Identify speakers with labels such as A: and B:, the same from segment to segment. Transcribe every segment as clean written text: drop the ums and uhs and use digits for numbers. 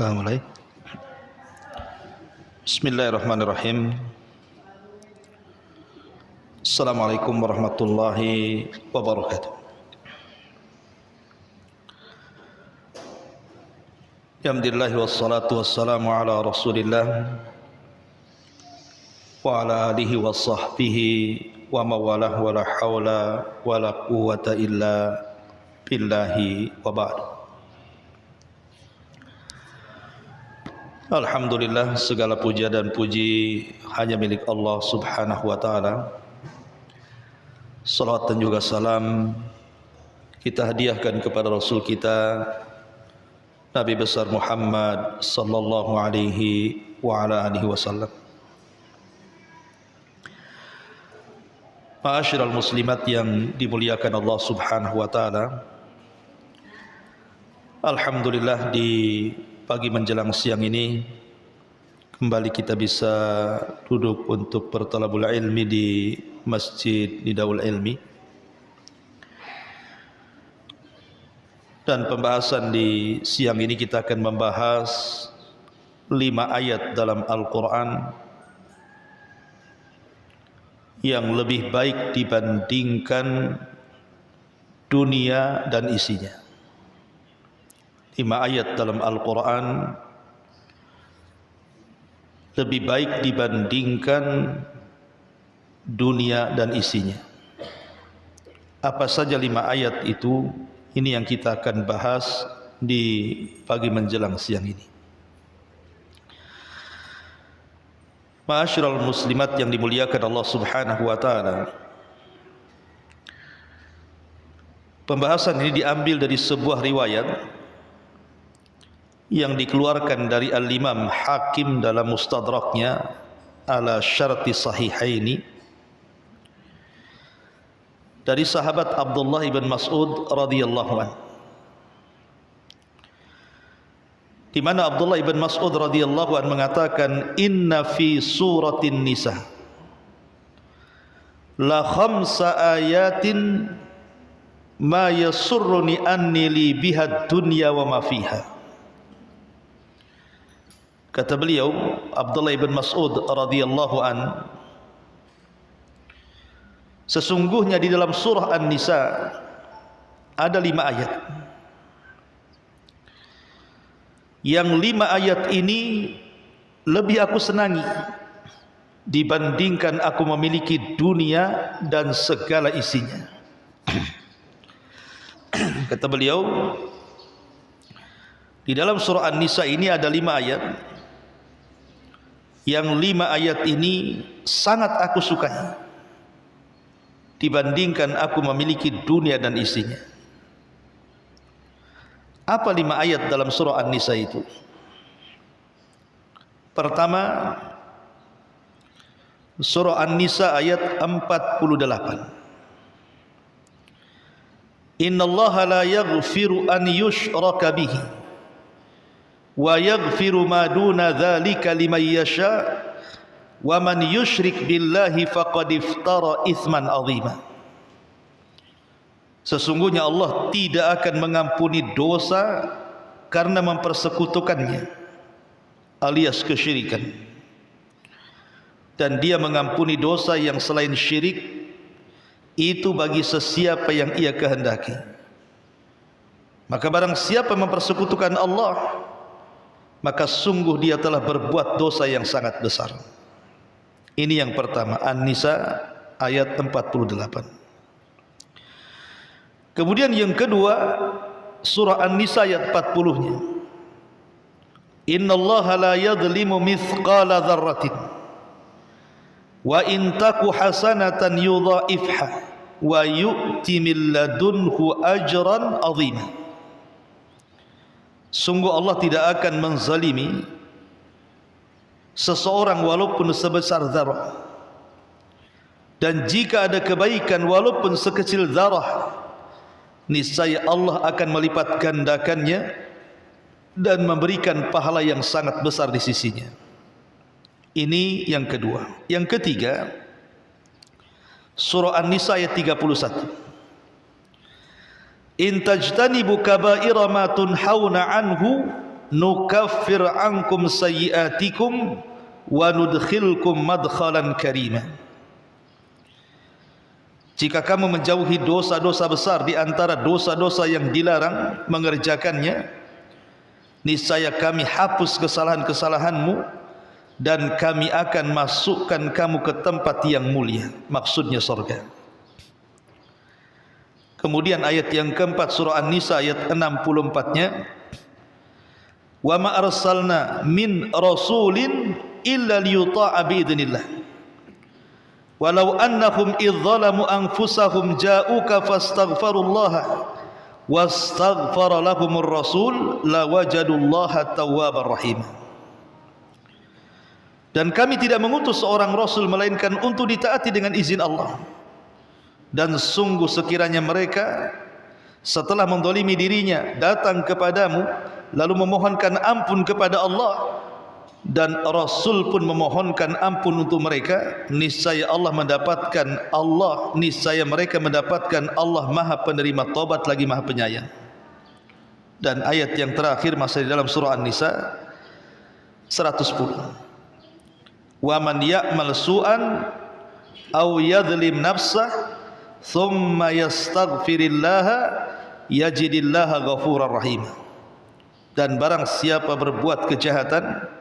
A: Mulai. Bismillahirrahmanirrahim. Assalamualaikum warahmatullahi wabarakatuh. Alhamdulillah wassalatu wassalamu ala Rasulillah wa ala alihi wa sahbihi wa mawalah wa la hawla wa la quwwata illa billahi wa ba'd. Alhamdulillah, segala puja dan puji hanya milik Allah subhanahu wa ta'ala. Salawat dan juga salam kita hadiahkan kepada Rasul kita Nabi besar Muhammad sallallahu alaihi wa ala alihi wasallam. Ma'asyiral muslimat yang dimuliakan Allah subhanahu wa ta'ala, alhamdulillah di pagi menjelang siang ini kembali kita bisa duduk untuk bertalabul ilmi di Masjid Nidaul Ilmi. Dan pembahasan di siang ini kita akan membahas 5 ayat dalam Al-Quran yang lebih baik dibandingkan dunia dan isinya. 5 ayat dalam Al-Quran lebih baik dibandingkan dunia dan isinya. Apa saja 5 ayat itu? Ini yang kita akan bahas di pagi menjelang siang ini. Ma'asyiral muslimat yang dimuliakan Allah subhanahu wa ta'ala, pembahasan ini diambil dari sebuah riwayat yang dikeluarkan dari Al-Imam Hakim dalam Mustadraknya ala syarti sahihaini dari sahabat Abdullah ibn Mas'ud radhiyallahu anhu, di mana Abdullah ibn Mas'ud radhiyallahu anhu mengatakan, inna fi suratin nisa la khamsa ayatin ma yasurruni anni li bihad dunya wa ma fiha. Kata beliau Abdullah ibn Mas'ud radhiyallahu an, sesungguhnya di dalam surah An-Nisa ada 5 ayat. Yang 5 ayat ini lebih aku senangi dibandingkan aku memiliki dunia dan segala isinya. Kata beliau, di dalam surah An-Nisa ini ada 5 ayat. Yang 5 ayat ini sangat aku sukai dibandingkan aku memiliki dunia dan isinya. Apa 5 ayat dalam surah An-Nisa itu? Pertama, surah An-Nisa ayat 48. Innallaha la yaghfiru an yushraka bihi wa yaghfiru ma duna dzalika liman yasha wa man yusyrik billahi faqad iftara itsman azima. Sesungguhnya Allah tidak akan mengampuni dosa karena mempersekutukannya alias kesyirikan, dan Dia mengampuni dosa yang selain syirik itu bagi sesiapa yang Ia kehendaki. Maka barang siapa mempersekutukan Allah, maka sungguh dia telah berbuat dosa yang sangat besar. Ini yang pertama, An-Nisa ayat 48. Kemudian yang kedua, surah An-Nisa ayat 40-nya. Innallaha la yadhlimu mithqala dzarratin wa in taku hasanatan yudha'ifha wa yu'ti min ladunhu ajran 'azima. Sungguh Allah tidak akan menzalimi seseorang walaupun sebesar zarah, dan jika ada kebaikan walaupun sekecil zarah, niscaya Allah akan melipat gandakannya dan memberikan pahala yang sangat besar di sisinya. Ini yang kedua. Yang ketiga, surah An-Nisa ayat 31. In tajtanibu kaba'ira ma tunhauna anhu nukaffir ankum sayyiatikum wa nudkhilkum madkhalan karima. Jika kamu menjauhi dosa-dosa besar di antara dosa-dosa yang dilarang mengerjakannya, niscaya kami hapus kesalahan-kesalahanmu dan kami akan masukkan kamu ke tempat yang mulia, maksudnya surga. Kemudian ayat yang keempat surah An-Nisa ayat 64-nya, wa ma arsalna min rasulin illa liyuta'a biidznillah walau annahum idh zalamu anfusahum ja'uka fastaghfirullaha wastaghfara lahumur rasul lawajadullaha tawwabar rahim. Dan kami tidak mengutus seorang rasul melainkan untuk ditaati dengan izin Allah. Dan sungguh sekiranya mereka setelah mendolimi dirinya datang kepadamu lalu memohonkan ampun kepada Allah dan Rasul pun memohonkan ampun untuk mereka, niscaya mereka mendapatkan Allah Maha Penerima Taubat lagi Maha Penyayang. Dan ayat yang terakhir masih di dalam surah An-Nisa 110. Wa man ya'mal su'an aw yadhlim nafsah thumma yastaghfirillaha yajidillaha ghafurar rahim. Dan barang siapa berbuat kejahatan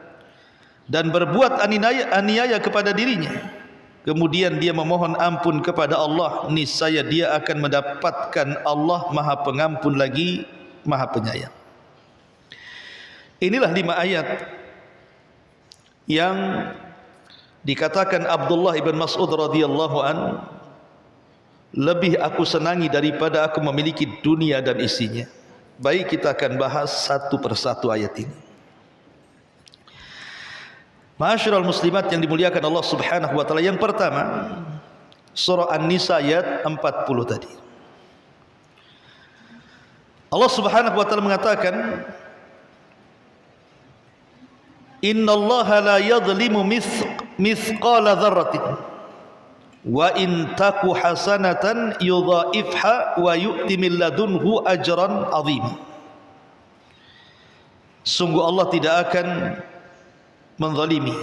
A: dan berbuat aniaya kepada dirinya, kemudian dia memohon ampun kepada Allah, niscaya dia akan mendapatkan Allah Maha Pengampun lagi Maha Penyayang. Inilah 5 ayat yang dikatakan Abdullah ibn Mas'ud radhiyallahu an, lebih aku senangi daripada aku memiliki dunia dan isinya. Baik, kita akan bahas satu persatu ayat ini. Ma'asyiral muslimat yang dimuliakan Allah Subhanahu wa taala, yang pertama surah An-Nisa ayat 40 tadi. Allah Subhanahu wa taala mengatakan, innallaha la yadhlimu mithqala dzarratin wa in taku hasanatan yudha'ifha wa yu'ti min ladunhu ajran 'azima. Sungguh Allah tidak akan menzalimi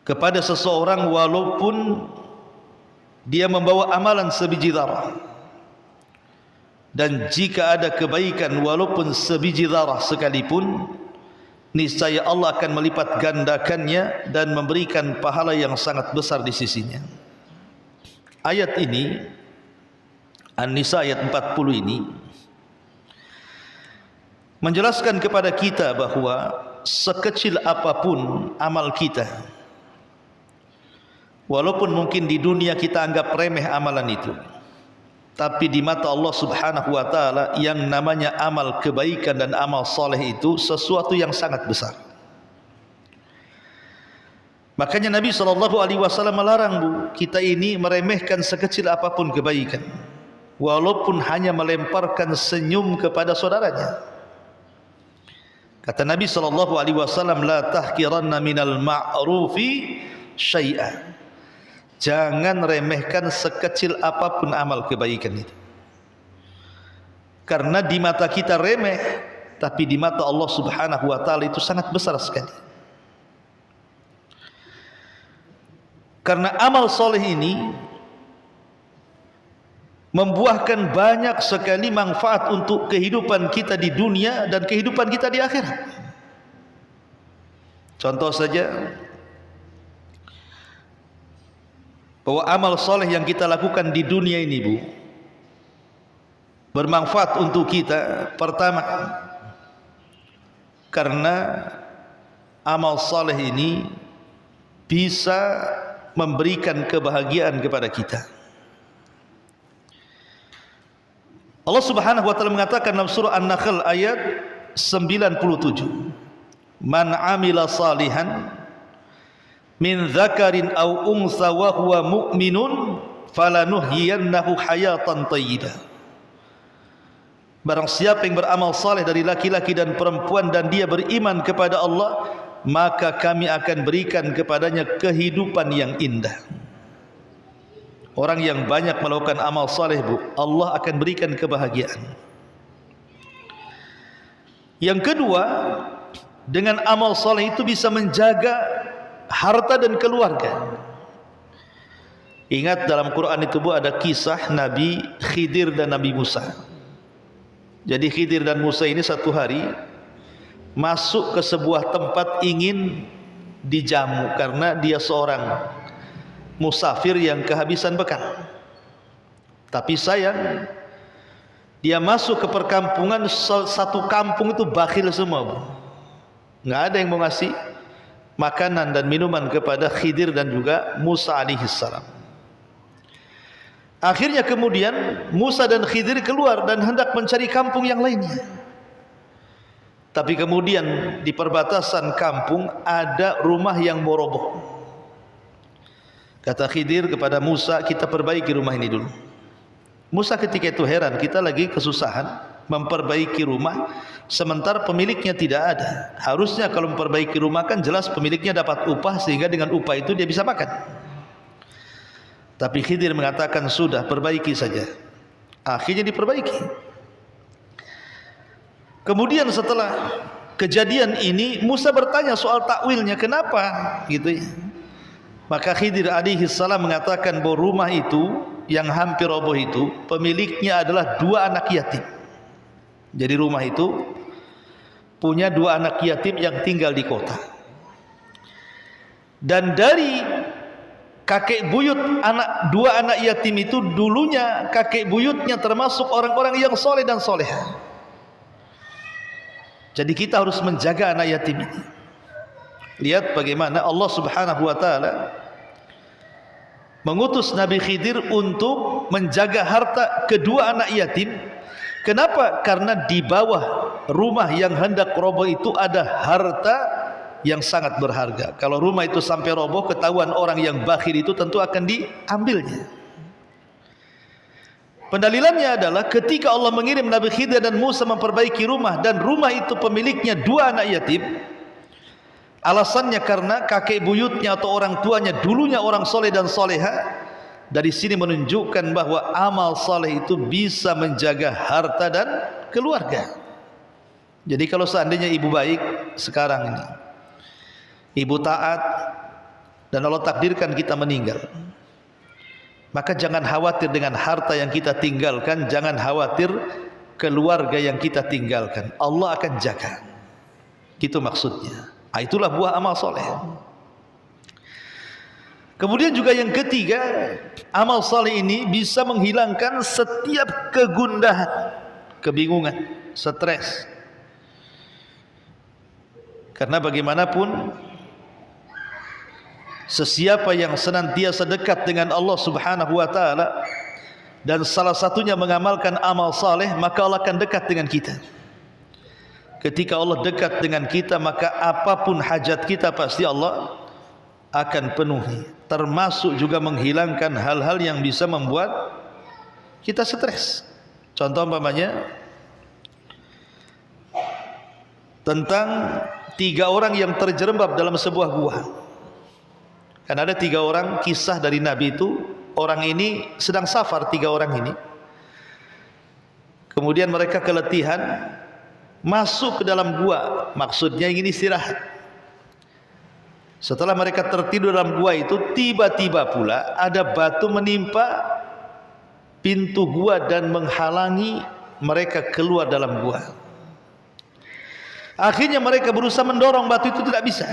A: kepada seseorang walaupun dia membawa amalan sebiji zarah, dan jika ada kebaikan walaupun sebiji zarah sekalipun, niscaya Allah akan melipat gandakannya dan memberikan pahala yang sangat besar di sisinya. Ayat ini An-Nisa ayat 40 ini menjelaskan kepada kita bahwa sekecil apapun amal kita, walaupun mungkin di dunia kita anggap remeh amalan itu, tapi di mata Allah Subhanahu wa taala yang namanya amal kebaikan dan amal soleh itu sesuatu yang sangat besar. Makanya Nabi SAW melarang kita ini meremehkan sekecil apapun kebaikan, walaupun hanya melemparkan senyum kepada saudaranya. Kata Nabi SAW, la tahkiranna minal ma'rufi syai'an. Jangan remehkan sekecil apapun amal kebaikan itu. Karena di mata kita remeh, tapi di mata Allah Subhanahu wa taala itu sangat besar sekali. Karena amal soleh ini membuahkan banyak sekali manfaat untuk kehidupan kita di dunia dan kehidupan kita di akhirat. Contoh saja, bahwa amal soleh yang kita lakukan di dunia ini, Bu, bermanfaat untuk kita. Pertama, karena amal soleh ini bisa memberikan kebahagiaan kepada kita. Allah Subhanahu wa taala mengatakan dalam surah An-Nahl ayat 97, man amila salihan min dzakarin aw untha wa huwa mu'minun falanuhyiyannahu hayatan thayyibah. Barang siapa yang beramal saleh dari laki-laki dan perempuan dan dia beriman kepada Allah, maka kami akan berikan kepadanya kehidupan yang indah. Orang yang banyak melakukan amal saleh, Bu, Allah akan berikan kebahagiaan. Yang kedua, dengan amal soleh itu bisa menjaga harta dan keluarga. Ingat dalam Quran itu Bu, ada kisah Nabi Khidir dan Nabi Musa. Jadi Khidir dan Musa ini satu hari masuk ke sebuah tempat ingin dijamu karena dia seorang musafir yang kehabisan bekal. Tapi sayang, dia masuk ke perkampungan, satu kampung itu bakhil semua Bu. Nggak ada yang mau ngasih makanan dan minuman kepada Khidir dan juga Musa alaihissalam. Akhirnya kemudian Musa dan Khidir keluar dan hendak mencari kampung yang lainnya. Tapi kemudian di perbatasan kampung ada rumah yang mau roboh. Kata Khidir kepada Musa, kita perbaiki rumah ini dulu. Musa ketika itu heran, kita lagi kesusahan memperbaiki rumah sementara pemiliknya tidak ada. Harusnya kalau memperbaiki rumah kan jelas pemiliknya dapat upah sehingga dengan upah itu dia bisa makan. Tapi Khidir mengatakan sudah, perbaiki saja. Akhirnya diperbaiki. Kemudian setelah kejadian ini Musa bertanya soal takwilnya, kenapa gitu ya. Maka Khidir alaihi salam mengatakan bahwa rumah itu yang hampir roboh itu pemiliknya adalah 2 anak yatim. Jadi rumah itu punya 2 anak yatim yang tinggal di kota. Dan dari kakek buyut 2 anak yatim itu dulunya kakek buyutnya termasuk orang-orang yang soleh dan soleha. Jadi kita harus menjaga anak yatim ini. Lihat bagaimana Allah subhanahu wa ta'ala mengutus Nabi Khidir untuk menjaga harta kedua anak yatim. Kenapa? Karena di bawah rumah yang hendak roboh itu ada harta yang sangat berharga. Kalau rumah itu sampai roboh, ketahuan orang yang bakhil itu tentu akan diambilnya. Pendalilannya adalah ketika Allah mengirim Nabi Khidir dan Musa memperbaiki rumah, dan rumah itu pemiliknya 2 anak yatim. Alasannya karena kakek buyutnya atau orang tuanya dulunya orang soleh dan soleha. Dari sini menunjukkan bahwa amal soleh itu bisa menjaga harta dan keluarga. Jadi kalau seandainya ibu baik sekarang ini, ibu taat, dan Allah takdirkan kita meninggal, maka jangan khawatir dengan harta yang kita tinggalkan, jangan khawatir keluarga yang kita tinggalkan. Allah akan jaga. Gitu maksudnya. Itulah buah amal soleh. Kemudian juga yang ketiga, amal soleh ini bisa menghilangkan setiap kegundahan, kebingungan, stres. Karena bagaimanapun sesiapa yang senantiasa dekat dengan Allah subhanahu wa ta'ala dan salah satunya mengamalkan amal saleh, maka Allah akan dekat dengan kita. Ketika Allah dekat dengan kita, maka apapun hajat kita pasti Allah akan penuhi, termasuk juga menghilangkan hal-hal yang bisa membuat kita stres. Contoh umpamanya tentang 3 orang yang terjerembab dalam sebuah gua. Kan ada 3 orang kisah dari Nabi itu. Orang ini sedang safar, 3 orang ini. Kemudian mereka keletihan, masuk ke dalam gua. Maksudnya ingin istirahat. Setelah mereka tertidur dalam gua itu, tiba-tiba pula ada batu menimpa pintu gua dan menghalangi mereka keluar dalam gua. Akhirnya mereka berusaha mendorong batu itu, tidak bisa.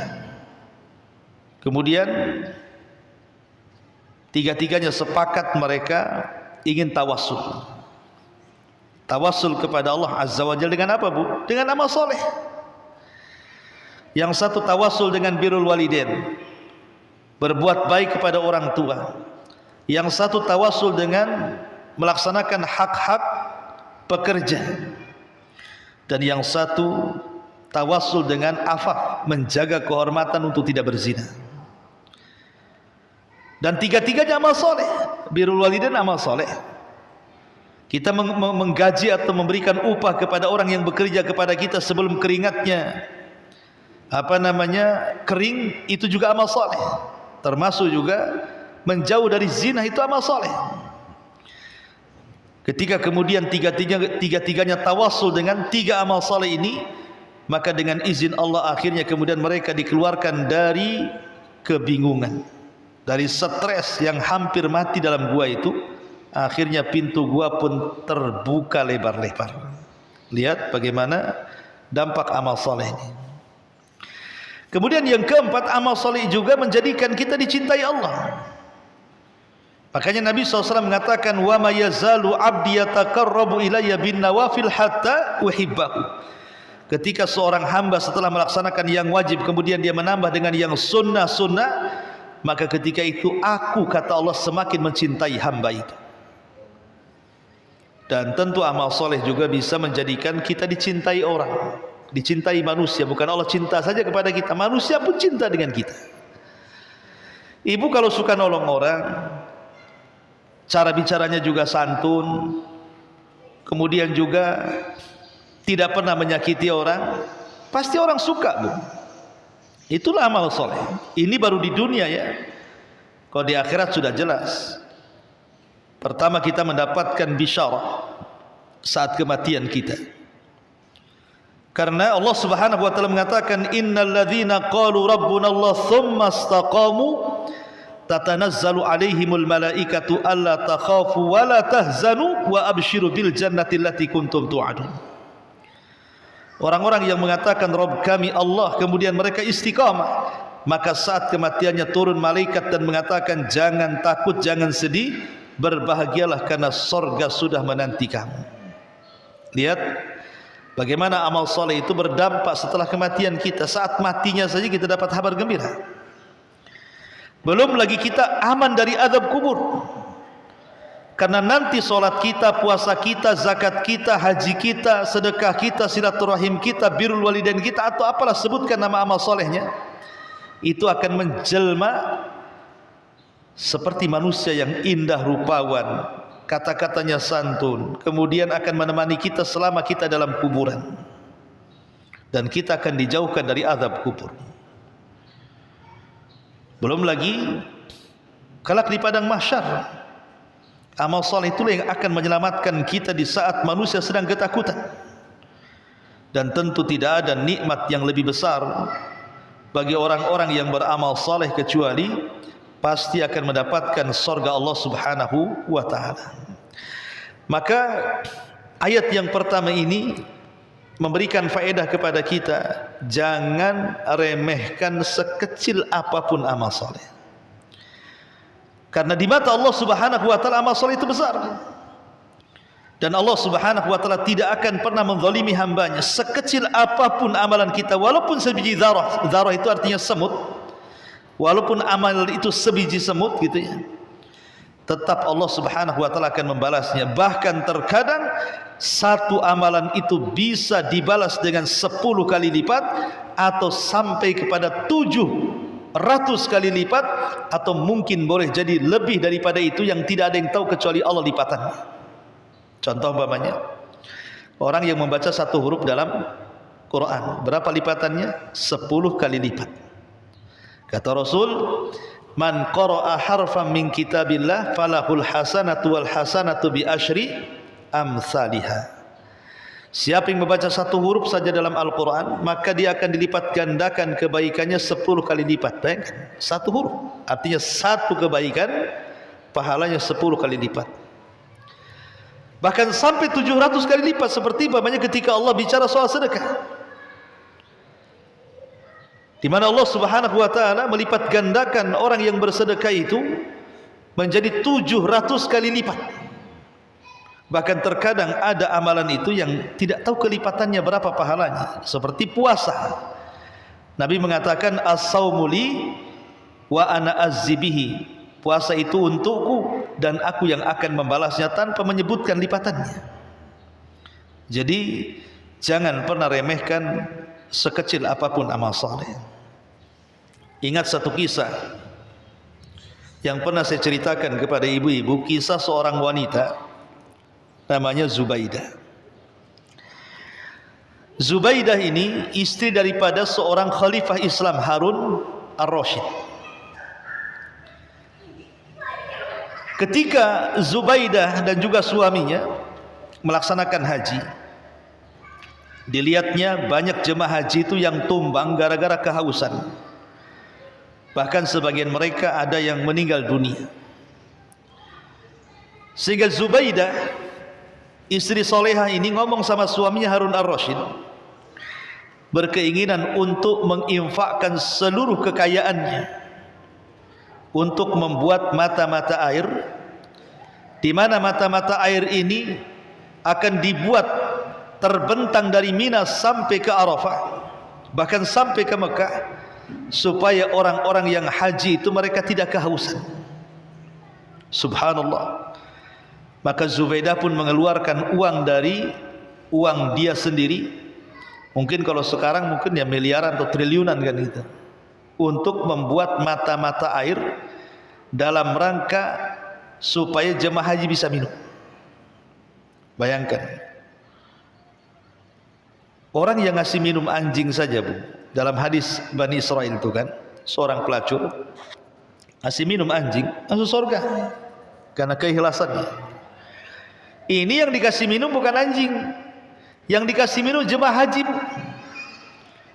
A: Kemudian 3-tiganya sepakat mereka ingin tawassul. Tawassul kepada Allah Azza wa Jalla dengan apa, Bu? Dengan amal soleh. Yang satu tawassul dengan birrul walidain, berbuat baik kepada orang tua. Yang satu tawassul dengan melaksanakan hak-hak pekerja. Dan yang satu tawassul dengan afaf, menjaga kehormatan untuk tidak berzina. Dan 3-tiganya amal soleh. Birrul walidain amal soleh. Kita menggaji atau memberikan upah kepada orang yang bekerja kepada kita sebelum keringatnya kering, itu juga amal soleh. Termasuk juga menjauh dari zina, itu amal soleh. Ketika kemudian 3-tiganya tawassul dengan 3 amal soleh ini, maka dengan izin Allah akhirnya kemudian mereka dikeluarkan dari kebingungan, dari stres yang hampir mati dalam gua itu. Akhirnya pintu gua pun terbuka lebar-lebar. Lihat bagaimana dampak amal soleh ini. Kemudian yang keempat, amal soleh juga menjadikan kita dicintai Allah. Makanya Nabi SAW mengatakan, wa ma yazalu abdi yataqarrabu ilayya bin nawafil hatta uhibbahu. Ketika seorang hamba setelah melaksanakan yang wajib kemudian dia menambah dengan yang sunnah-sunnah, maka ketika itu aku, kata Allah, semakin mencintai hamba itu. Dan tentu amal soleh juga bisa menjadikan kita dicintai orang, dicintai manusia. Bukan Allah cinta saja kepada kita, manusia pun cinta dengan kita. Ibu kalau suka nolong orang, cara bicaranya juga santun, kemudian juga tidak pernah menyakiti orang, pasti orang suka, Bu. Itulah amal soleh. Ini baru di dunia ya. Kalau di akhirat sudah jelas. Pertama kita mendapatkan bisyarah saat kematian kita. Karena Allah Subhanahu wa taala mengatakan, innal ladzina qalu rabbuna Allah tsumma istaqamu tatanazzalu alaihimul malaikatu alla takhafu wa la tahzanu wa abshiru bil jannati allati kuntum tu'adun. Orang-orang yang mengatakan Rabb kami Allah, kemudian mereka istiqamah, maka saat kematiannya turun malaikat dan mengatakan, jangan takut, jangan sedih, berbahagialah karena sorga sudah menanti kamu. Lihat bagaimana amal soleh itu berdampak setelah kematian kita. Saat matinya saja kita dapat kabar gembira. Belum lagi kita aman dari azab kubur. Karena nanti solat kita, puasa kita, zakat kita, haji kita, sedekah kita, silaturahim kita, birrul walidain kita, atau apalah sebutkan nama amal solehnya, itu akan menjelma seperti manusia yang indah rupawan, kata-katanya santun, kemudian akan menemani kita selama kita dalam kuburan, dan kita akan dijauhkan dari azab kubur. Belum lagi kelak di padang mahsyar, amal soleh itulah yang akan menyelamatkan kita di saat manusia sedang ketakutan. Dan tentu tidak ada nikmat yang lebih besar bagi orang-orang yang beramal soleh kecuali pasti akan mendapatkan surga Allah Subhanahu wa taala. Maka ayat yang pertama ini memberikan faedah kepada kita, jangan remehkan sekecil apapun amal soleh. Karena di mata Allah Subhanahu wa taala amal soleh itu besar. Dan Allah Subhanahu wa taala tidak akan pernah menzalimi hambanya. Sekecil apapun amalan kita, walaupun sebiji zarah, zarah itu artinya semut, walaupun amal itu sebiji semut gitu ya, tetap Allah Subhanahu wa taala akan membalasnya. Bahkan terkadang satu amalan itu bisa dibalas dengan 10 kali lipat, atau sampai kepada 700 kali lipat, atau mungkin boleh jadi lebih daripada itu yang tidak ada yang tahu kecuali Allah lipatannya. Contoh umpamanya, orang yang membaca satu huruf dalam Quran, berapa lipatannya? 10 kali lipat. Kata Rasul, man qara'a harfan min kitabillah falahul hasanatu wal hasanatu bi asyri amsalihha. Siapa yang membaca satu huruf saja dalam Al-Quran, maka dia akan dilipat gandakan kebaikannya 10 kali lipat. Bayangkan, satu huruf artinya satu kebaikan, pahalanya 10 kali lipat. Bahkan sampai 700 kali lipat, seperti umpamanya ketika Allah bicara soal sedekah, di mana Allah Subhanahu wa taala melipat gandakan orang yang bersedekah itu menjadi 700 kali lipat. Bahkan terkadang ada amalan itu yang tidak tahu kelipatannya berapa pahalanya, seperti puasa. Nabi mengatakan, as-saumu li wa ana azzibihi. Puasa itu untukku dan aku yang akan membalasnya, tanpa menyebutkan lipatannya. Jadi jangan pernah remehkan sekecil apapun amal saleh. Ingat satu kisah yang pernah saya ceritakan kepada ibu-ibu, kisah seorang wanita namanya Zubaidah. Zubaidah ini istri daripada seorang khalifah Islam, Harun Ar-Rasyid. Ketika Zubaidah dan juga suaminya melaksanakan haji, Dilihatnya banyak jemaah haji itu yang tumbang gara-gara kehausan. Bahkan sebagian mereka ada yang meninggal dunia. Sehingga Zubaidah, istri solehah ini ngomong sama suaminya Harun ar-Rasyid, berkeinginan untuk menginfakkan seluruh kekayaannya untuk membuat mata-mata air, di mana mata-mata air ini akan dibuat terbentang dari Mina sampai ke Arafah, bahkan sampai ke Mekah, supaya orang-orang yang haji itu mereka tidak kehausan. Subhanallah. Maka Zubaidah pun mengeluarkan uang dari uang dia sendiri, mungkin kalau sekarang mungkin ya miliaran atau triliunan kan gitu, untuk membuat mata-mata air dalam rangka supaya jemaah haji bisa minum. Bayangkan, orang yang ngasih minum anjing saja, Bu, dalam hadis Bani Israel itu kan, seorang pelacur ngasih minum anjing masuk surga karena keikhlasannya. Ini yang dikasih minum bukan anjing, yang dikasih minum jemaah haji, Bu.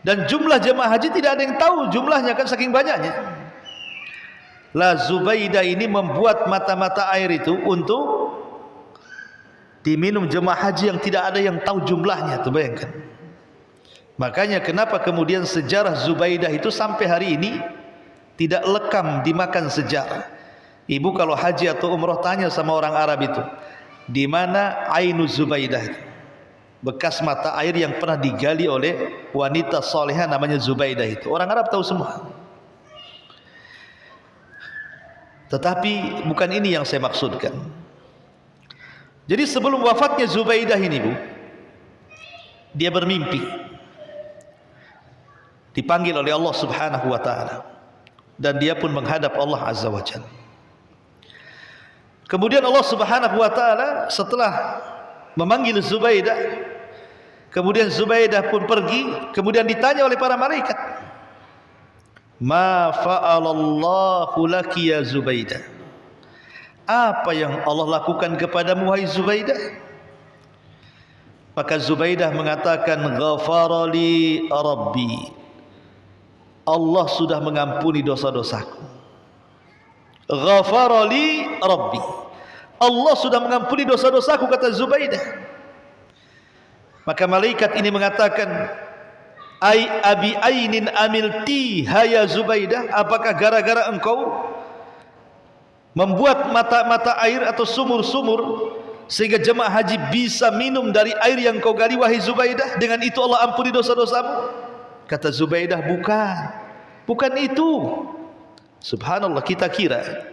A: Dan jumlah jemaah haji tidak ada yang tahu jumlahnya kan, saking banyaknya. La Zubaidah ini membuat mata-mata air itu untuk diminum jemaah haji yang tidak ada yang tahu jumlahnya, tuh bayangkan. Makanya kenapa kemudian sejarah Zubaidah itu sampai hari ini tidak lekam dimakan sejarah. Ibu kalau haji atau umroh tanya sama orang Arab itu, di mana Ainu Zubaidah itu, bekas mata air yang pernah digali oleh wanita solehah namanya Zubaidah itu. Orang Arab tahu semua. Tetapi bukan ini yang saya maksudkan. Jadi sebelum wafatnya Zubaidah ini, Bu, dia bermimpi, dipanggil oleh Allah Subhanahu wa taala, dan dia pun menghadap Allah Azza wa Jalla. Kemudian Allah Subhanahu wa taala setelah memanggil Zubaidah, kemudian Zubaidah pun pergi, kemudian ditanya oleh para malaikat, "Ma fa'alallahu laki ya Zubaidah?" Apa yang Allah lakukan kepadamu wahai Zubaidah? Maka Zubaidah mengatakan, "Ghafarali Rabbi." Allah sudah mengampuni dosa-dosaku. Ghafarali Rabbi. Allah sudah mengampuni dosa-dosaku, kata Zubaidah. Maka malaikat ini mengatakan, "Ai abi ainin amilti haya Zubaidah?" Apakah gara-gara engkau membuat mata-mata air atau sumur-sumur sehingga jemaah haji bisa minum dari air yang kau gali wahai Zubaidah, dengan itu Allah ampuni dosa-dosamu? Kata Zubaidah, bukan itu. Subhanallah, kita kira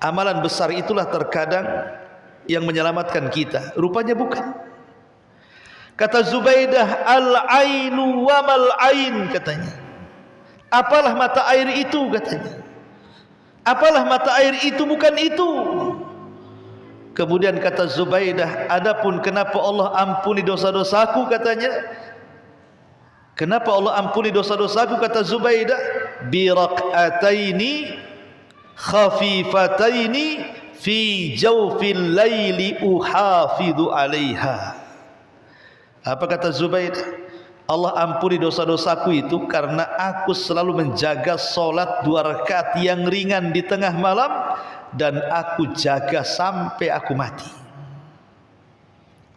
A: amalan besar itulah terkadang yang menyelamatkan kita, rupanya bukan. Kata Zubaidah, "Al-ainu wa mal ain," katanya. Apalah mata air itu, katanya. Apalah mata air itu, bukan itu. Kemudian kata Zubaidah, "Adapun kenapa Allah ampuni dosa-dosaku," katanya. Kenapa Allah ampuni dosa-dosaku, kata Zubaidah? "Bi raq'ataini khafifataini fi jawfil laili uhafidu 'alaiha." Apa kata Zubaidah? Allah ampuni dosa-dosaku itu karena aku selalu menjaga solat 2 rakaat yang ringan di tengah malam, dan aku jaga sampai aku mati.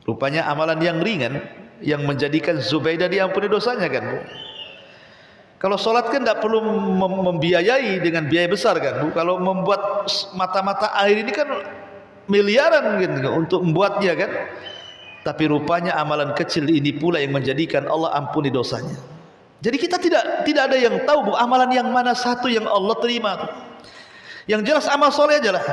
A: Rupanya amalan yang ringan yang menjadikan Zubaidah diampuni dosanya kan, Bu. Kalau solat kan tidak perlu membiayai dengan biaya besar kan, Bu. Kalau membuat mata-mata air ini kan miliaran gitu untuk membuatnya kan. Tapi rupanya amalan kecil ini pula yang menjadikan Allah ampuni dosanya. Jadi kita tidak ada yang tahu, Bu, amalan yang mana satu yang Allah terima. Yang jelas amal soleh aja lah.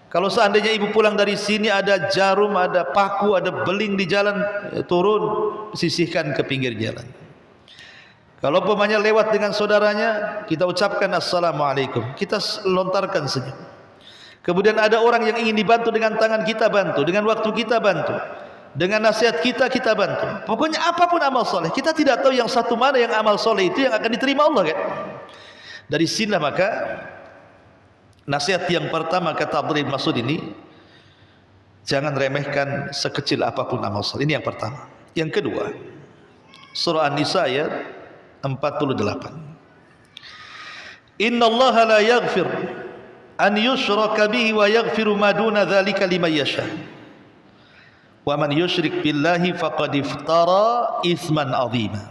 A: Kalau seandainya ibu pulang dari sini ada jarum, ada paku, ada beling di jalan, turun, sisihkan ke pinggir jalan. Kalau umpamanya lewat dengan saudaranya, kita ucapkan assalamualaikum, kita lontarkan senyum. Kemudian ada orang yang ingin dibantu, dengan tangan kita bantu, dengan waktu kita bantu, dengan nasihat kita bantu. Pokoknya apapun amal soleh, kita tidak tahu yang satu mana yang amal soleh itu yang akan diterima Allah kan. Dari sinilah maka nasihat yang pertama kata Abdullah bin Mas'ud ini, jangan remehkan sekecil apapun amal soleh. Ini yang pertama. Yang kedua, surah An-Nisa ayat 48. Innallaha la yaghfir an yushraka bihi wa yaghfiru ma duna dzalika liman yasha. Wa man yusyrik billahi faqad iftara itsman 'azima.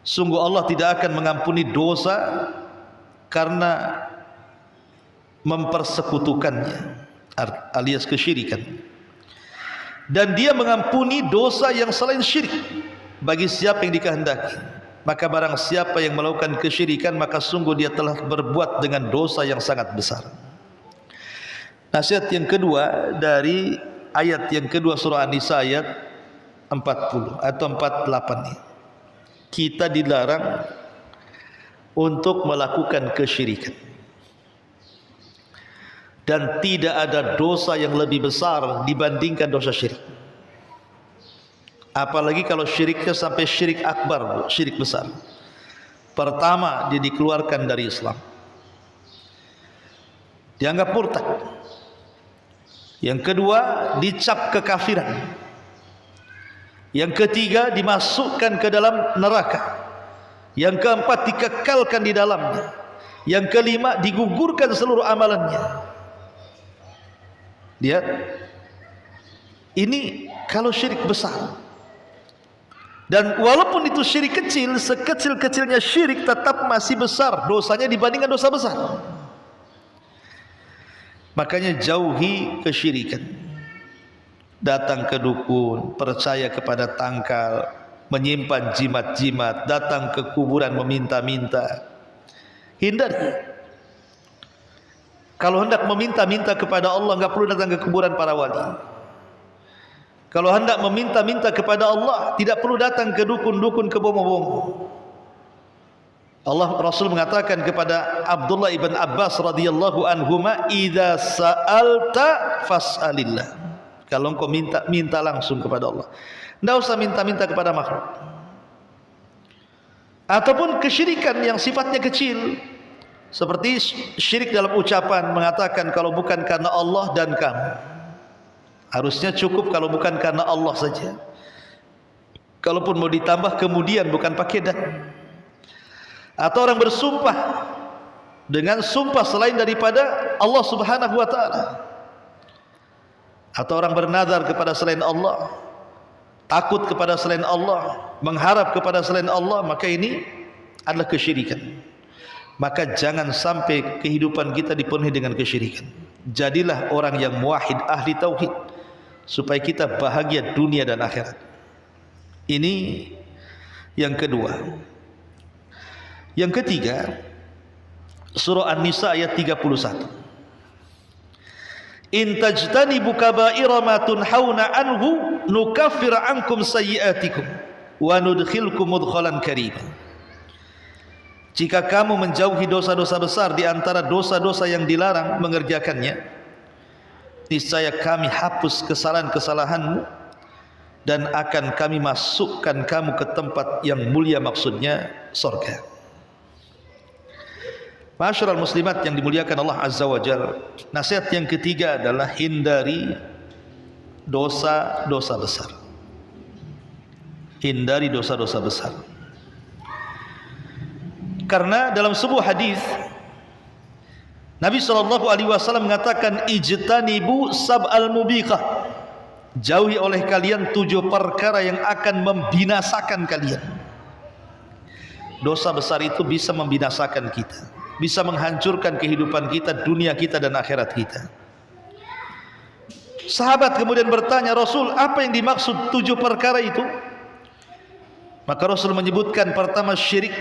A: Sungguh Allah tidak akan mengampuni dosa karena mempersekutukannya, alias kesyirikan. Dan dia mengampuni dosa yang selain syirik bagi siapa yang dikehendaki. Maka barang siapa yang melakukan kesyirikan, maka sungguh dia telah berbuat dengan dosa yang sangat besar. Nasihat yang kedua dari ayat yang kedua surah An-Nisa ayat 40 atau 48 ini, kita dilarang untuk melakukan kesyirikan. Dan tidak ada dosa yang lebih besar dibandingkan dosa syirik. Apalagi kalau syiriknya sampai syirik akbar, syirik besar. Pertama, dia dikeluarkan dari Islam, dianggap murtad. Yang kedua, dicap kekafiran. Yang ketiga, dimasukkan ke dalam neraka. Yang keempat, dikekalkan di dalamnya. Yang kelima, digugurkan seluruh amalannya. Lihat, ini kalau syirik besar. Dan walaupun itu syirik kecil, sekecil-kecilnya syirik tetap masih besar dosanya dibandingkan dosa besar. Makanya jauhi kesyirikan. Datang ke dukun, percaya kepada tangkal, menyimpan jimat-jimat, datang ke kuburan meminta-minta. Hindari. Kalau hendak meminta-minta kepada Allah, enggak perlu datang ke kuburan para wali. Kalau hendak meminta-minta kepada Allah, tidak perlu datang ke dukun-dukun, ke bomo-bomo. Allah Rasul mengatakan kepada Abdullah ibn Abbas radhiyallahu anhuma, "Idza sa'alta fas'alillah." Kalau engkau minta, minta langsung kepada Allah. Tidak usah minta-minta kepada makhluk. Ataupun kesyirikan yang sifatnya kecil, seperti syirik dalam ucapan, mengatakan kalau bukan karena Allah dan kamu. Harusnya cukup kalau bukan karena Allah saja. Kalaupun mau ditambah kemudian, bukan pakai dan. Atau orang bersumpah dengan sumpah selain daripada Allah subhanahu wa ta'ala. Atau orang bernazar kepada selain Allah, takut kepada selain Allah, mengharap kepada selain Allah, maka ini adalah kesyirikan. Maka jangan sampai kehidupan kita dipenuhi dengan kesyirikan. Jadilah orang yang muwahhid, ahli tauhid, supaya kita bahagia dunia dan akhirat. Ini yang kedua. Yang ketiga, surah An-Nisa ayat 31. In tajtanibu kaba'ira ma tunhauna anhu nukaffir ankum sayyi'atikum wa nudkhilkum mudkhalan karima. Jika kamu menjauhi dosa-dosa besar di antara dosa-dosa yang dilarang mengerjakannya, niscaya kami hapus kesalahan-kesalahanmu dan akan kami masukkan kamu ke tempat yang mulia, maksudnya surga. Ma'asyiral muslimat yang dimuliakan Allah Azza wa Jalla, nasihat yang ketiga adalah hindari dosa-dosa besar. Hindari dosa-dosa besar. Karena dalam sebuah hadis Nabi SAW mengatakan, ijtanibu sab'al mubiqah, jauhi oleh kalian 7 perkara yang akan membinasakan kalian. Dosa besar itu bisa membinasakan kita, bisa menghancurkan kehidupan kita, dunia kita dan akhirat kita. Sahabat kemudian bertanya, Rasul, apa yang dimaksud 7 perkara itu? Maka Rasul menyebutkan, pertama syirik,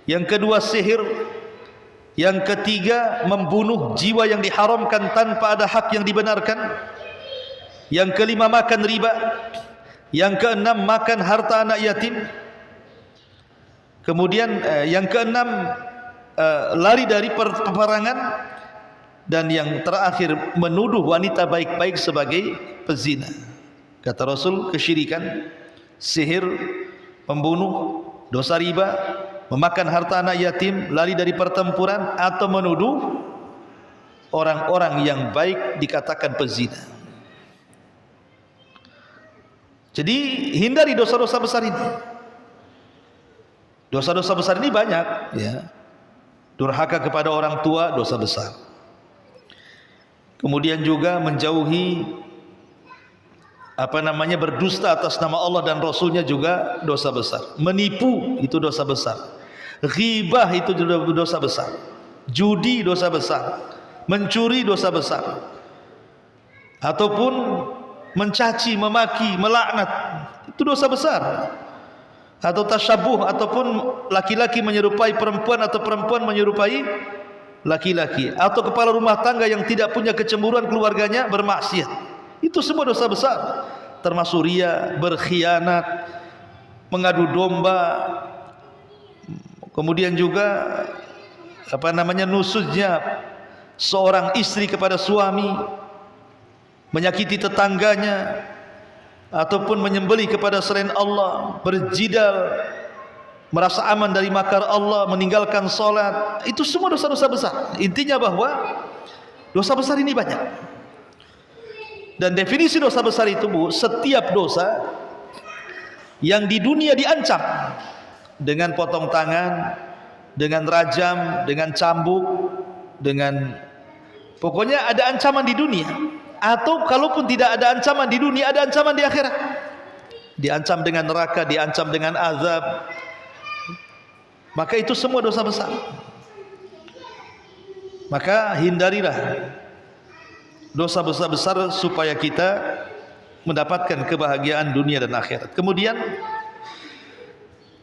A: yang kedua sihir, yang ketiga membunuh jiwa yang diharamkan tanpa ada hak yang dibenarkan, yang kelima makan riba, yang keenam makan harta anak yatim, kemudian yang keenam lari dari peperangan, dan yang terakhir menuduh wanita baik-baik sebagai pezina. Kata Rasul, kesyirikan, sihir, membunuh, dosa riba, memakan harta anak yatim, lari dari pertempuran, atau menuduh orang-orang yang baik dikatakan pezina. Jadi hindari dosa-dosa besar ini. Dosa-dosa besar ini banyak, ya. Durhaka kepada orang tua dosa besar. Kemudian juga menjauhi berdusta atas nama Allah dan Rasulnya juga dosa besar. Menipu itu dosa besar. Ghibah itu dosa besar. Judi dosa besar. Mencuri dosa besar. Ataupun mencaci, memaki, melaknat itu dosa besar. Atau tasyabuh, ataupun laki-laki menyerupai perempuan atau perempuan menyerupai laki-laki, atau kepala rumah tangga yang tidak punya kecemburuan keluarganya bermaksiat. Itu semua dosa besar, termasuk riya, berkhianat, mengadu domba, kemudian juga nusuznya seorang istri kepada suami, menyakiti tetangganya, ataupun menyembelih kepada selain Allah, berjidal, merasa aman dari makar Allah, meninggalkan salat. Itu semua dosa-dosa besar. Intinya bahwa dosa besar ini banyak. Dan definisi dosa besar itu, Bu, setiap dosa yang di dunia diancam dengan potong tangan, dengan rajam, dengan cambuk, dengan pokoknya ada ancaman di dunia. Atau kalaupun tidak ada ancaman di dunia, ada ancaman di akhirat. Diancam dengan neraka, diancam dengan azab. Maka itu semua dosa besar. Maka hindarilah dosa besar-besar supaya kita mendapatkan kebahagiaan dunia dan akhirat. Kemudian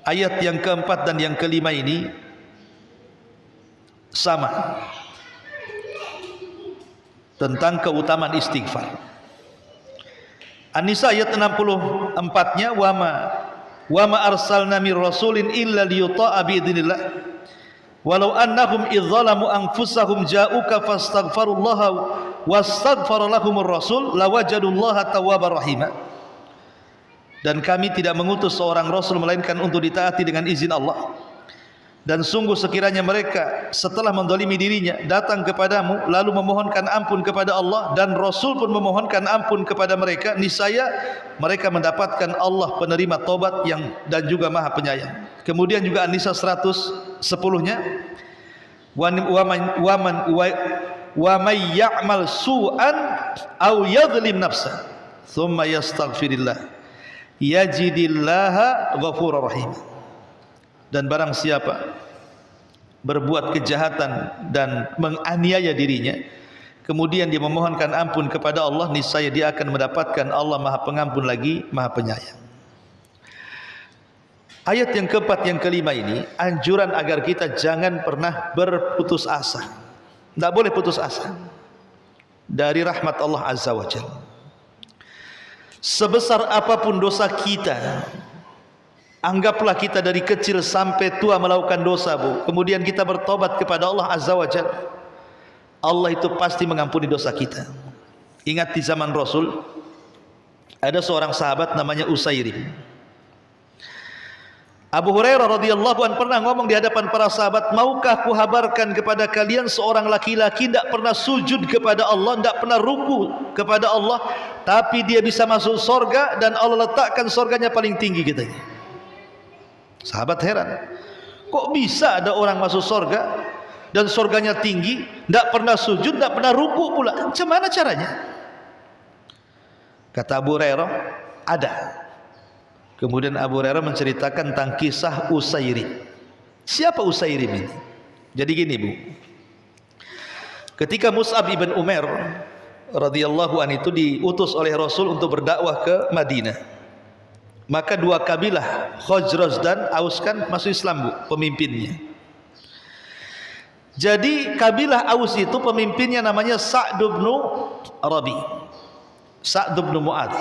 A: ayat yang keempat dan yang kelima ini sama tentang keutamaan istighfar. An-Nisa ayat 64-nya, wa ma arsalna mir rasulin illa liyuta'a bi idznillah walau annahum idzalamu anfusahum ja'uka fastaghfirullaha wastaghfara lahumur rasul lawajadullaha tawwabar rahima. Dan kami tidak mengutus seorang rasul melainkan untuk ditaati dengan izin Allah. Dan sungguh sekiranya mereka setelah mendolimi dirinya datang kepadamu lalu memohonkan ampun kepada Allah dan Rasul pun memohonkan ampun kepada mereka, niscaya mereka mendapatkan Allah penerima taubat yang dan juga Maha Penyayang. Kemudian juga An-Nisa 110-nya, wa may ya'mal su'an aw yadhlim nafsa thumma yastaghfirillah yajidillaha ghafurur rahim. Dan barang siapa berbuat kejahatan dan menganiaya dirinya, kemudian dia memohonkan ampun kepada Allah, niscaya dia akan mendapatkan Allah Maha Pengampun lagi Maha Penyayang. Ayat yang keempat, yang kelima ini anjuran agar kita jangan pernah berputus asa. Tidak boleh putus asa dari rahmat Allah Azza wa Jalla. Sebesar apapun dosa kita, anggaplah kita dari kecil sampai tua melakukan dosa, Bu. Kemudian kita bertobat kepada Allah Azza wa Jalla, Allah itu pasti mengampuni dosa kita. Ingat di zaman Rasul ada seorang sahabat namanya Usairim. Abu Hurairah radhiyallahu anhu pernah ngomong di hadapan para sahabat, maukah ku habarkan kepada kalian seorang laki-laki tidak pernah sujud kepada Allah, tidak pernah ruku kepada Allah, tapi dia bisa masuk surga dan Allah letakkan surganya paling tinggi, katanya. Sahabat heran, kok bisa ada orang masuk surga dan surganya tinggi, tidak pernah sujud, tidak pernah ruku pula, macam mana caranya? Kata Abu Hurairah, ada. Kemudian Abu Hurairah menceritakan tentang kisah Usairim. Siapa Usairim ini? Jadi gini, Bu, ketika Mus'ab ibn Umair radhiyallahu anhu itu diutus oleh Rasul untuk berdakwah ke Madinah, maka dua kabilah Khazraj dan Aus kan masuk Islam, Bu, pemimpinnya. Jadi kabilah Aus itu pemimpinnya namanya Sa'd bin Rabi, Sa'd bin Mu'adz.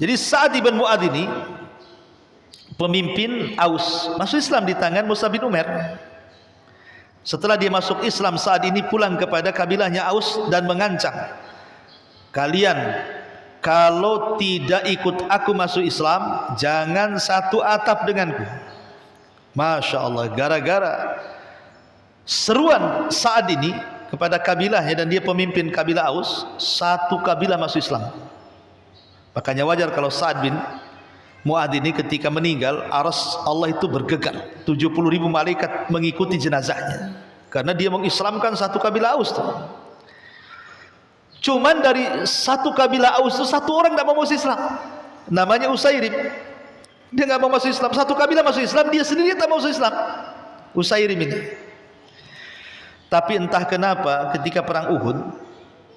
A: Jadi Sa'd bin Mu'adz ini pemimpin Aus, masuk Islam di tangan Mus'ab bin Umair. Setelah dia masuk Islam, Sa'd ini pulang kepada kabilahnya Aus dan mengancam, kalian kalau tidak ikut aku masuk Islam, jangan satu atap denganku. Masya Allah, gara-gara seruan Sa'd ini kepada kabilahnya, dan dia pemimpin kabilah Aus, satu kabilah masuk Islam. Makanya wajar kalau Sa'ad bin Mu'adz ini ketika meninggal, arsy Allah itu bergegar, 70.000 malaikat mengikuti jenazahnya, karena dia mengislamkan satu kabilah Aus tuh. Cuman dari satu kabilah Aus itu satu orang tidak mau masuk Islam, namanya Usairim. Dia nggak mau masuk Islam. Satu kabilah masuk Islam, dia sendiri tak mau masuk Islam, Usairim ini. Tapi entah kenapa ketika perang Uhud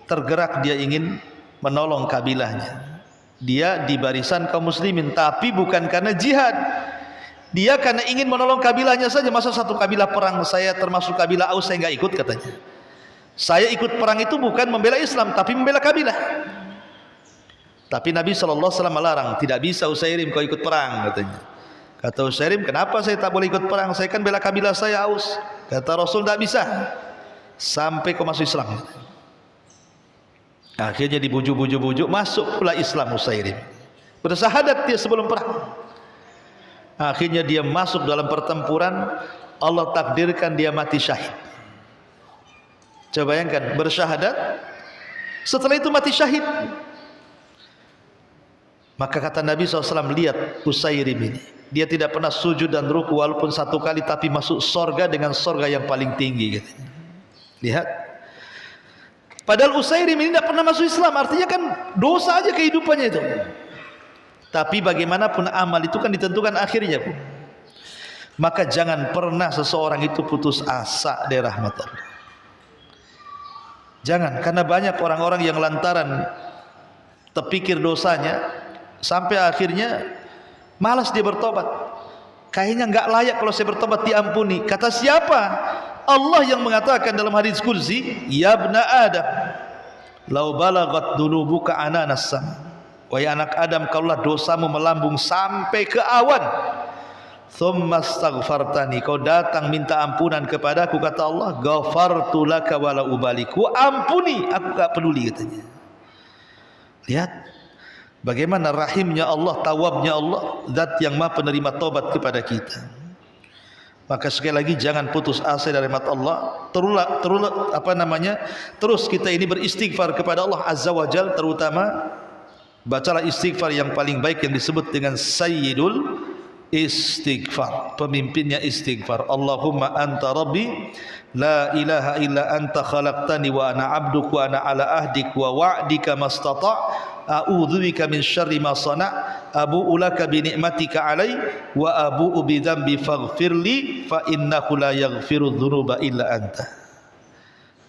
A: tergerak dia ingin menolong kabilahnya. Dia di barisan kaum muslimin, tapi bukan karena jihad. Dia karena ingin menolong kabilahnya saja. Masa satu kabilah perang, saya termasuk kabilah Aus, saya nggak ikut katanya. Saya ikut perang itu bukan membela Islam, tapi membela kabilah. Tapi Nabi SAW melarang, tidak bisa Usairim kau ikut perang katanya. Kata Usairim, kenapa saya tak boleh ikut perang? Saya kan bela kabilah saya Aus. Kata Rasul, tidak bisa sampai kau masuk Islam. Akhirnya dibujuk-bujuk, masuk pula Islam Usairim. Bersyahadat dia sebelum perang. Akhirnya dia masuk dalam pertempuran, Allah takdirkan dia mati syahid. Coba bayangkan, bersyahadat, setelah itu mati syahid. Maka kata Nabi SAW, lihat Usairim ini, dia tidak pernah sujud dan ruku walaupun satu kali, tapi masuk sorga dengan sorga yang paling tinggi katanya. Lihat, padahal Usairim ini tidak pernah masuk Islam, artinya kan dosa aja kehidupannya itu. Tapi bagaimanapun amal itu kan ditentukan akhirnya. Maka jangan pernah seseorang itu putus asa dari rahmat Allah. Jangan, karena banyak orang-orang yang lantaran terpikir dosanya sampai akhirnya malas dia bertobat. Kayaknya enggak layak kalau saya bertobat diampuni. Kata siapa? Allah yang mengatakan dalam hadis kursi, ya ibna Adam, lau balagat dunubuka ananas sama. Wahai anak Adam, kalaulah dosamu melambung sampai ke awan, thumma astaghfartani, kau datang minta ampunan kepadaku, kata Allah, ghafartu laka wala ubali, ku ampuni, aku tak peduli katanya. Lihat bagaimana rahimnya Allah, tawabnya Allah, zat yang maha penerima taubat kepada kita. Maka sekali lagi jangan putus asa dari rahmat Allah. Terus kita ini beristighfar kepada Allah Azza wa Jalla, terutama bacalah istighfar yang paling baik yang disebut dengan Sayyidul Istighfar, pemimpinnya istighfar. Allahumma anta rabbi la ilaha illa anta khalaqtani wa ana abduk wa ana ala ahdik wa wa'dika mastata' a'udzubika min syarri ma sana' abu'u laka bi ni'matika alai wa abu'u bi dzambi faghfirli fa innahu la yaghfiru dzunuba illa anta.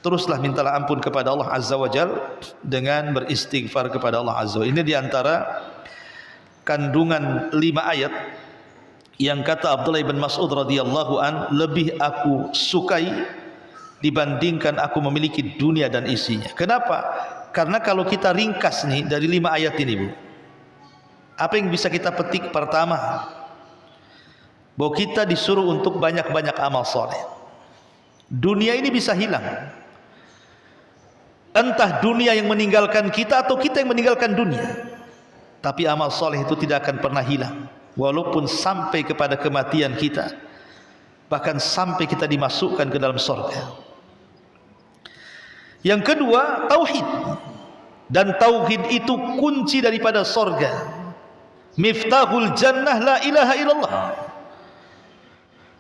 A: Teruslah mintalah ampun kepada Allah Azza wa Jalla dengan beristighfar kepada Allah Azza wa Jalla. Ini diantara kandungan 5 ayat yang kata Abdullah bin Mas'ud radhiyallahu an, lebih aku sukai dibandingkan aku memiliki dunia dan isinya. Kenapa? Karena kalau kita ringkas nih dari 5 ayat ini, Bu, apa yang bisa kita petik? Pertama, bahwa kita disuruh untuk banyak-banyak amal soleh. Dunia ini bisa hilang, entah dunia yang meninggalkan kita atau kita yang meninggalkan dunia, tapi amal soleh itu tidak akan pernah hilang, walaupun sampai kepada kematian kita, bahkan sampai kita dimasukkan ke dalam surga. Yang kedua, tauhid. Dan tauhid itu kunci daripada surga. Miftahul jannah la ilaha illallah.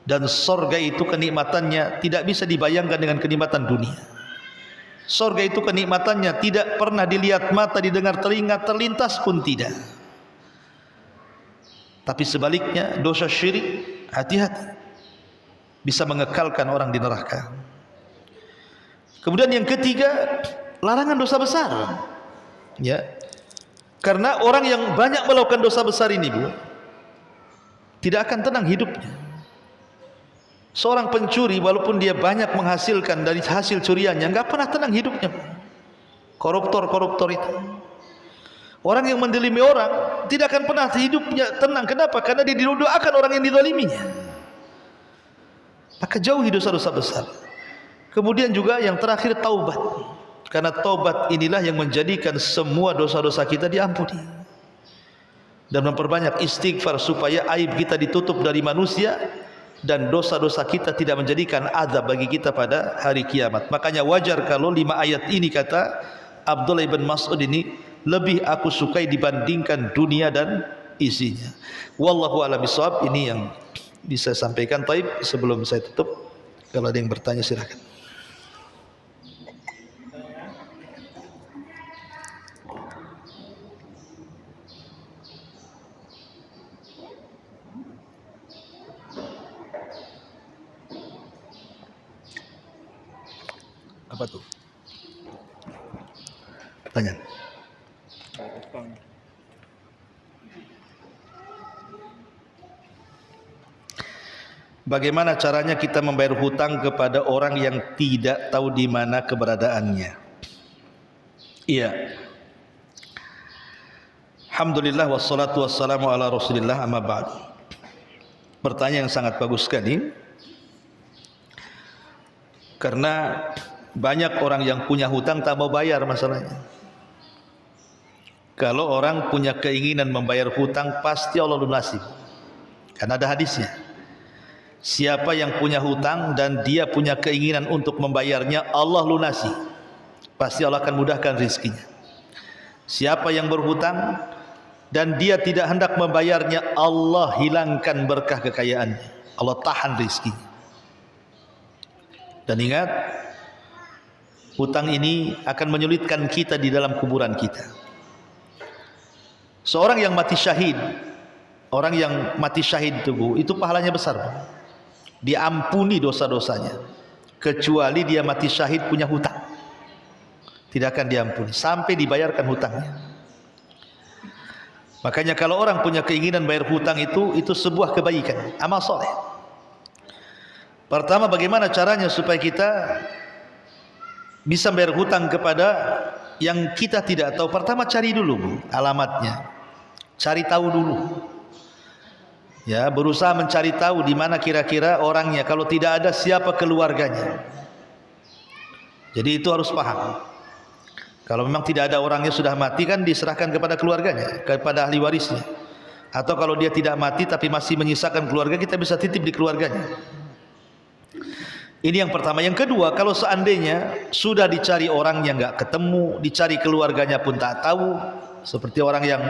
A: Dan surga itu kenikmatannya tidak bisa dibayangkan dengan kenikmatan dunia. Surga itu kenikmatannya tidak pernah dilihat mata, didengar telinga, terlintas pun tidak. Tapi sebaliknya, dosa syirik, hati-hati, bisa mengekalkan orang di neraka. Kemudian yang ketiga, larangan dosa besar. Ya, karena orang yang banyak melakukan dosa besar ini, Bu, tidak akan tenang hidupnya. Seorang pencuri walaupun dia banyak menghasilkan dari hasil curiannya, enggak pernah tenang hidupnya. Koruptor-koruptor itu, orang yang mendolimi orang, tidak akan pernah hidupnya tenang. Kenapa? Karena dia didoakan orang yang didoliminya. Maka jauhi dosa-dosa besar. Kemudian juga yang terakhir, taubat. Karena taubat inilah yang menjadikan semua dosa-dosa kita diampuni. Dan memperbanyak istighfar supaya aib kita ditutup dari manusia, dan dosa-dosa kita tidak menjadikan azab bagi kita pada hari kiamat. Makanya wajar kalau 5 ayat ini, kata Abdullah bin Mas'ud ini, lebih aku sukai dibandingkan dunia dan isinya. Wallahu a'lam bishawab. Ini yang bisa sampaikan. Taib, sebelum saya tutup, kalau ada yang bertanya silakan. Apa tuh? Pertanyaan. Bagaimana caranya kita membayar hutang kepada orang yang tidak tahu di mana keberadaannya? Iya. Alhamdulillah wassalatu wassalamu ala Rasulillah, amma ba'd. Pertanyaan yang sangat bagus sekali. Karena banyak orang yang punya hutang tak mau bayar masalahnya. Kalau orang punya keinginan membayar hutang, pasti Allah lunasi. Karena ada hadisnya. Siapa yang punya hutang dan dia punya keinginan untuk membayarnya, Allah lunasi. Pasti Allah akan mudahkan rizkinya. Siapa yang berhutang dan dia tidak hendak membayarnya, Allah hilangkan berkah kekayaannya. Allah tahan rizkinya. Dan ingat, hutang ini akan menyulitkan kita di dalam kuburan kita. Seorang yang mati syahid, orang yang mati syahid itu pahalanya besar. Diampuni dosa-dosanya, kecuali dia mati syahid punya hutang. Tidak akan diampuni sampai dibayarkan hutangnya. Makanya kalau orang punya keinginan bayar hutang, itu sebuah kebaikan, amal soleh. Pertama, bagaimana caranya supaya kita bisa bayar hutang kepada yang kita tidak tahu? Pertama, cari dulu alamatnya, cari tahu dulu. Ya, berusaha mencari tahu di mana kira-kira orangnya. Kalau tidak ada, siapa keluarganya. Jadi itu harus paham. Kalau memang tidak ada orangnya, sudah mati, kan diserahkan kepada keluarganya, kepada ahli warisnya. Atau kalau dia tidak mati tapi masih menyisakan keluarga, kita bisa titip di keluarganya. Ini yang pertama. Yang kedua, kalau seandainya sudah dicari orangnya nggak ketemu, dicari keluarganya pun tak tahu, seperti orang yang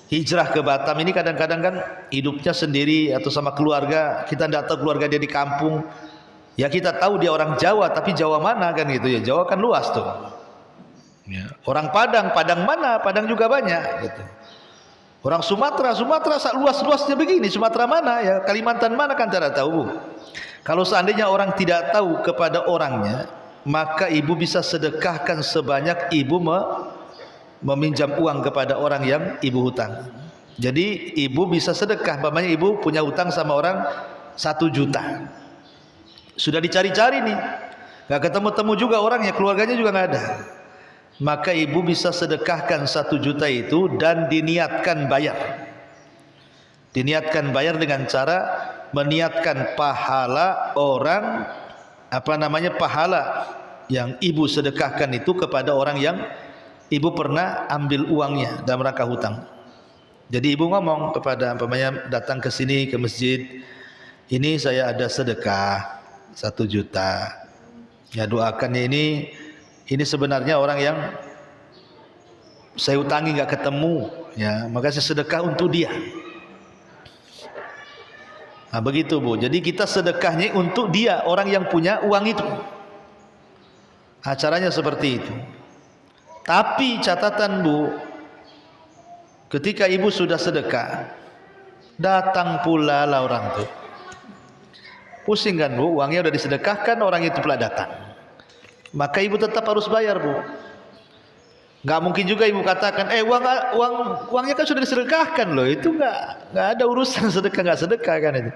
A: hijrah ke Batam ini, kadang-kadang kan hidupnya sendiri atau sama keluarga, kita tidak tahu keluarga dia di kampung. Ya kita tahu dia orang Jawa, tapi Jawa mana kan gitu ya. Jawa kan luas tuh. Ya. Orang Padang, Padang mana? Padang juga banyak gitu. Orang Sumatera luas-luasnya begini, Sumatera mana ya? Kalimantan mana kan tidak tahu. Kalau seandainya orang tidak tahu kepada orangnya, maka ibu bisa sedekahkan sebanyak ibu meminjam uang kepada orang yang ibu hutang. Jadi ibu bisa sedekah, umpamanya ibu punya hutang sama orang 1 juta. Sudah dicari-cari nih, gak ketemu-temu juga orangnya, keluarganya juga gak ada. Maka ibu bisa sedekahkan 1 juta itu dan diniatkan bayar. Diniatkan bayar dengan cara meniatkan pahala orang, pahala yang ibu sedekahkan itu kepada orang yang ibu pernah ambil uangnya dalam rangka hutang. Jadi ibu ngomong kepada datang ke sini ke masjid, ini saya ada sedekah 1 juta. Ya doakannya ini sebenarnya orang yang saya utangi nggak ketemu, ya maka saya sedekah untuk dia. Nah begitu Bu. Jadi kita sedekahnya untuk dia, orang yang punya uang itu. Caranya seperti itu. Tapi catatan Bu, ketika ibu sudah sedekah, datang pula lah orang itu. Pusing kan Bu, uangnya sudah disedekahkan, orang itu pula datang. Maka ibu tetap harus bayar Bu. Nggak mungkin juga ibu katakan, uangnya kan sudah disedekahkan loh, itu nggak ada urusan sedekah nggak sedekah kan itu.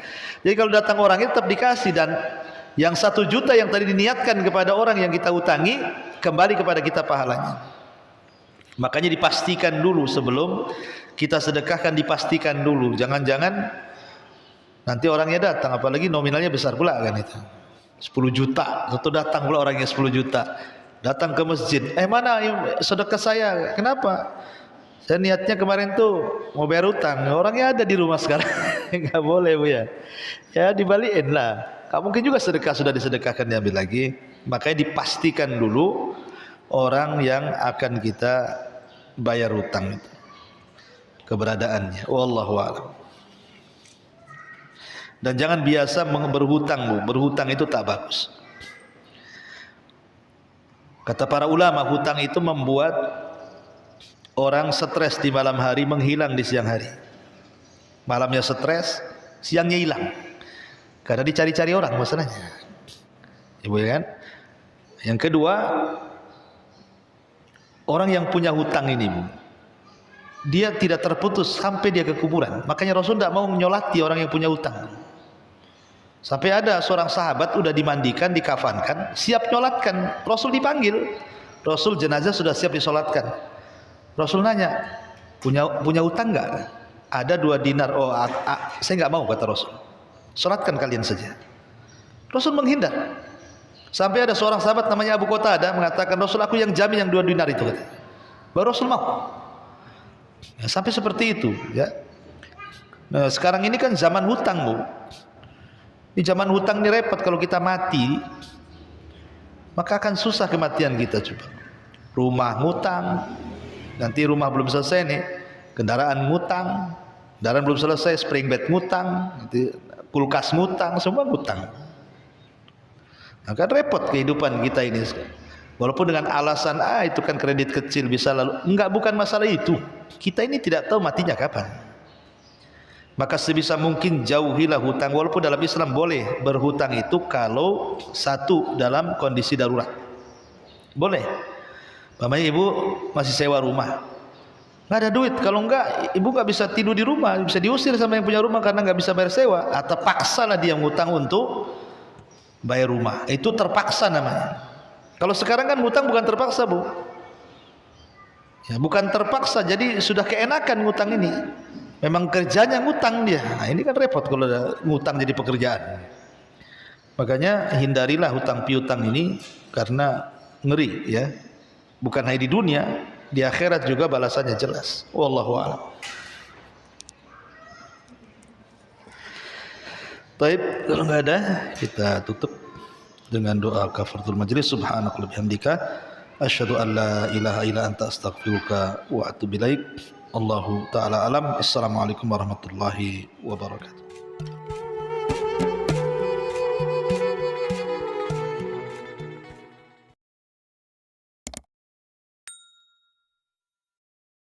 A: Jadi kalau datang orangnya tetap dikasih, dan yang 1 juta yang tadi diniatkan kepada orang yang kita utangi kembali kepada kita pahalanya. Makanya dipastikan dulu sebelum kita sedekahkan, dipastikan dulu, jangan-jangan nanti orangnya datang, apalagi nominalnya besar pula kan itu, 10 juta, atau datang pula orangnya 10 juta. Datang ke masjid, mana sedekah saya? Kenapa? Saya niatnya kemarin tuh mau bayar utang, orangnya ada di rumah sekarang. Nggak boleh Bu ya. Ya dibalikin lah. Gak mungkin juga sedekah sudah disedekahkan diambil lagi. Makanya dipastikan dulu orang yang akan kita bayar hutang itu, keberadaannya. Wallahu a'lam. Dan jangan biasa berhutang, Bu. Berhutang itu tak bagus. Kata para ulama, hutang itu membuat orang stres di malam hari, menghilang di siang hari. Malamnya stres, siangnya hilang. Karena dicari-cari orang masalahnya. Ibu ya kan? Yang kedua, orang yang punya hutang ini, Bu, dia tidak terputus sampai dia ke kuburan. Makanya Rasul tidak mau menyolati orang yang punya hutang. Sampai ada seorang sahabat udah dimandikan, dikafankan, siap nyolatkan. Rasul dipanggil, Rasul jenazah sudah siap disolatkan. Rasul nanya, punya hutang nggak? Ada 2 dinar. Oh, saya nggak mau, kata Rasul. Solatkan kalian saja. Rasul menghindar. Sampai ada seorang sahabat namanya Abu Qatadah mengatakan, Rasul, aku yang jamin yang 2 dinar itu, kata. Baru Rasul mau. Ya, sampai seperti itu. Ya. Nah, sekarang ini kan zaman hutang, Bu. Di zaman hutang ini repot. Kalau kita mati, maka akan susah kematian kita. Coba rumah ngutang, nanti rumah belum selesai nih, kendaraan ngutang, kendaraan belum selesai, spring bed ngutang, nanti kulkas ngutang, semua ngutang. Nah, kan repot kehidupan kita ini. Walaupun dengan alasan itu kan kredit kecil bisa lalu, enggak, bukan masalah itu. Kita ini tidak tahu matinya kapan. Maka sebisa mungkin jauhilah hutang. Walaupun dalam Islam boleh berhutang itu kalau satu dalam kondisi darurat. Boleh. Namanya ibu masih sewa rumah, nggak ada duit. Kalau enggak, ibu nggak bisa tidur di rumah, bisa diusir sama yang punya rumah karena nggak bisa bayar sewa. Atau paksalah dia ngutang untuk bayar rumah. Itu terpaksa namanya. Kalau sekarang kan ngutang bukan terpaksa, Bu. Ya, bukan terpaksa, jadi sudah keenakan ngutang ini. Memang kerjanya ngutang dia. Nah, ini kan repot kalau ada ngutang jadi pekerjaan. Makanya hindarilah hutang piutang ini karena ngeri, ya. Bukan hanya di dunia, di akhirat juga balasannya jelas. Wallahu a'lam. Baik, kalau nggak ada, kita tutup dengan doa kafaratul majlis. Subhanakallahumma wa bihamdika asyhadu an la ilaha illa anta astaghfiruka wa atubu ilaik. Allahu ta'ala alam. Assalamualaikum warahmatullahi wabarakatuh.